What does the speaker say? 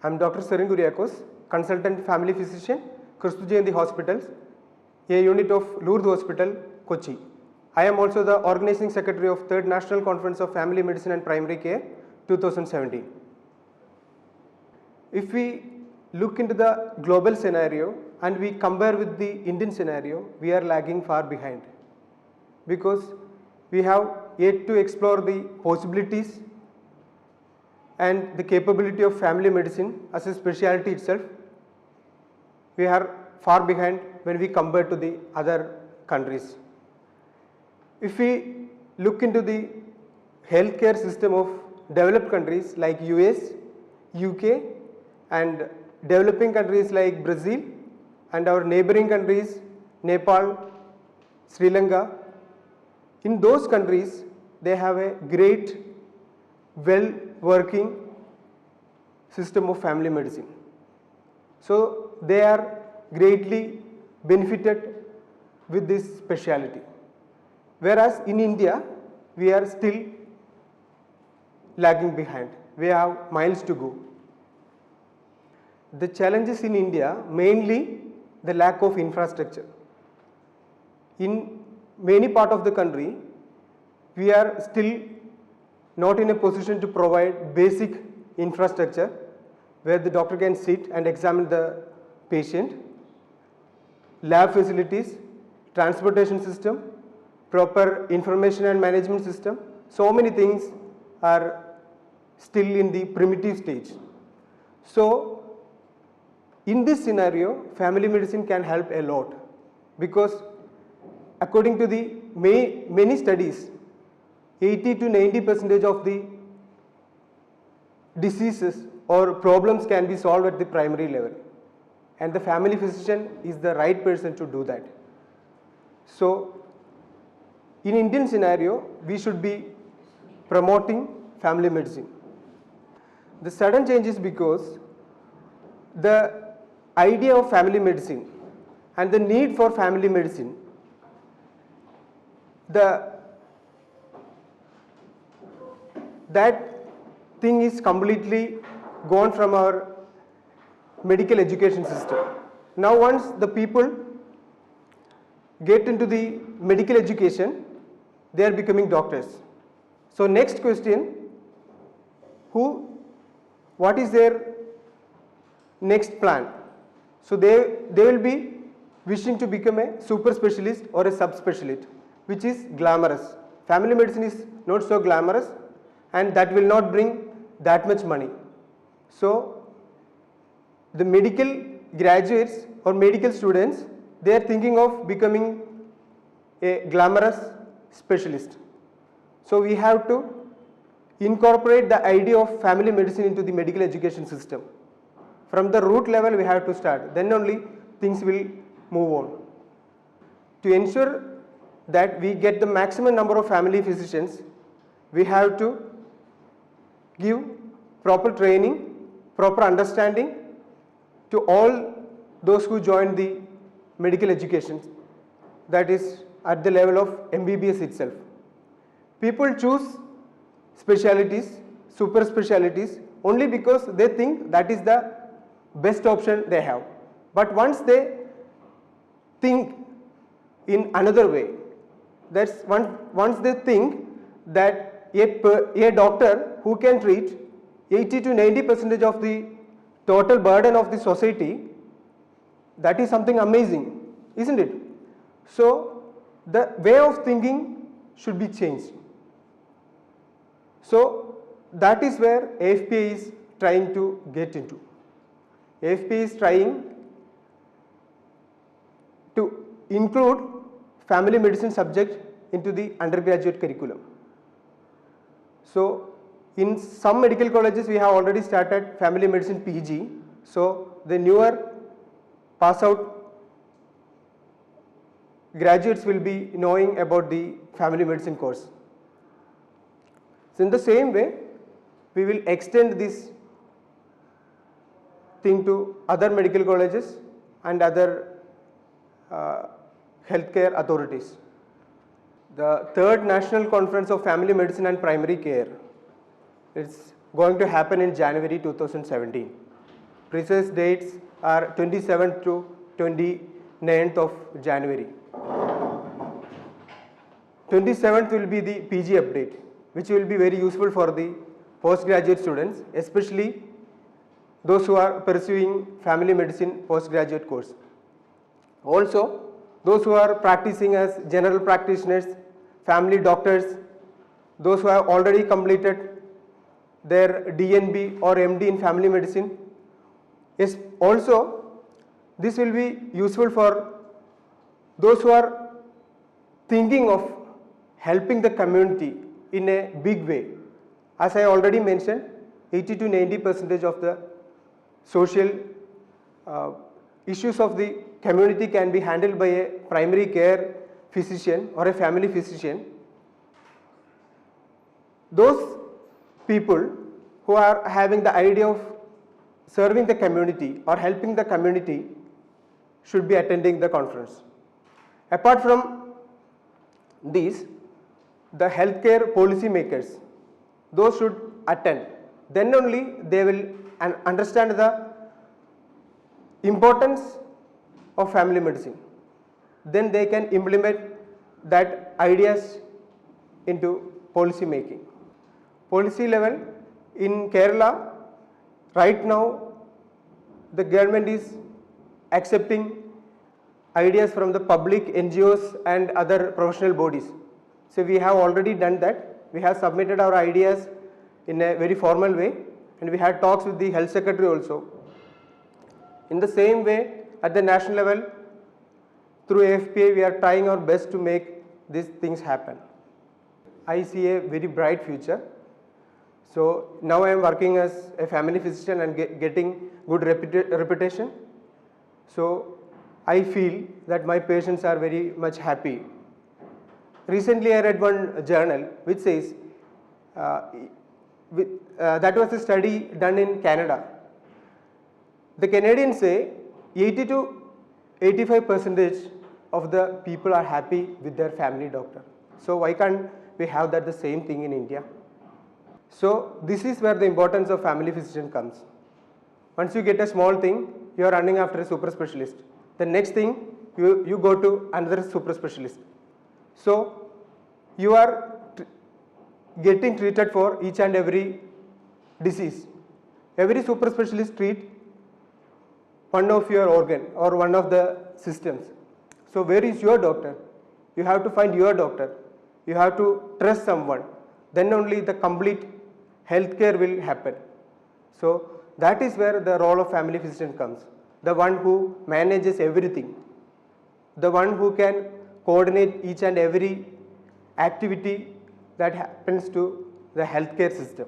I'm Dr. Serin Kuriakos, consultant family physician, Christu Jayanti Hospitals, a unit of Lourdes Hospital, Kochi. I am also the organizing secretary of 3rd National Conference of Family Medicine and Primary Care 2017. If we look into the global scenario and we compare with the Indian scenario, we are lagging far behind because we have yet to explore the possibilities and the capability of family medicine as a specialty itself. We are far behind when we compare to the other countries. If we look into the healthcare system of developed countries like US, UK and developing countries like Brazil and our neighboring countries Nepal, Sri Lanka, in those countries they have a great well working system of family medicine. So they are greatly benefited with this specialty. Whereas in India, we are still lagging behind. We have miles to go. The challenges in India, mainly the lack of infrastructure. In many parts of the country, we are still not in a position to provide basic infrastructure where the doctor can sit and examine the patient, lab facilities, transportation system, proper information and management system. So many things are still in the primitive stage. So in this scenario, family medicine can help a lot because according to the many studies, 80 to 90% of the diseases or problems can be solved at the primary level, and the family physician is the right person to do that. So in Indian scenario, we should be promoting family medicine. The sudden change is because the idea of family medicine and the need for family medicine, that thing is completely gone from our medical education system. Now once the people get into the medical education, they are becoming doctors. So next question, what is their next plan? So they will be wishing to become a super specialist or a subspecialist, which is glamorous. Family medicine is not so glamorous and that will not bring that much money. So the medical graduates or medical students, they are thinking of becoming a glamorous specialist. So we have to incorporate the idea of family medicine into the medical education system. From the root level we have to start, then only things will move on. To ensure that we get the maximum number of family physicians, we have to give proper training, proper understanding to all those who join the medical education, that is at the level of MBBS itself. People choose specialties, super specialties only because they think that is the best option they have. But once they think in another way, that's once they think that a doctor who can treat 80 to 90% of the total burden of the society, that is something amazing, isn't it? So the way of thinking should be changed. So that is where AFPI is trying to get into. AFPI is trying to include family medicine subject into the undergraduate curriculum. So in some medical colleges we have already started family medicine PG. So the newer pass out graduates will be knowing about the family medicine course. So in the same way, we will extend this thing to other medical colleges and other healthcare authorities. The 3rd National Conference of Family Medicine and Primary Care is going to happen in January 2017. Precise dates are 27th to 29th of January. 27th will be the PG update, which will be very useful for the postgraduate students, especially those who are pursuing family medicine postgraduate course. Also, those who are practicing as general practitioners, family doctors, those who have already completed their DNB or MD in family medicine. Yes, also this will be useful for those who are thinking of helping the community in a big way. As I already mentioned, 80 to 90% of the social issues of the community can be handled by a primary care physician or a family physician. Those people who are having the idea of serving the community or helping the community should be attending the conference. Apart from these, the healthcare policy makers, those should attend. Then only they will understand the importance of family medicine. Then they can implement that ideas into policy making. Policy level in Kerala, right now the government is accepting ideas from the public, NGOs and other professional bodies. So we have already done that. We have submitted our ideas in a very formal way, and we had talks with the health secretary also. In the same way, at the national level, through AFPA, we are trying our best to make these things happen. I see a very bright future. So now I am working as a family physician and getting good reputation. So I feel that my patients are very much happy. Recently I read one journal which says, that was a study done in Canada. The Canadians say 80 to 85% of the people are happy with their family doctor. So why can't we have that the same thing in India? So this is where the importance of family physician comes. Once you get a small thing, you are running after a super specialist. The next thing, you go to another super specialist. So you are getting treated for each and every disease. Every super specialist treat one of your organ or one of the systems. So where is your doctor? You have to find your doctor. You have to trust someone. Then only the complete healthcare will happen. So that is where the role of family physician comes. The one who manages everything. The one who can coordinate each and every activity that happens to the healthcare system.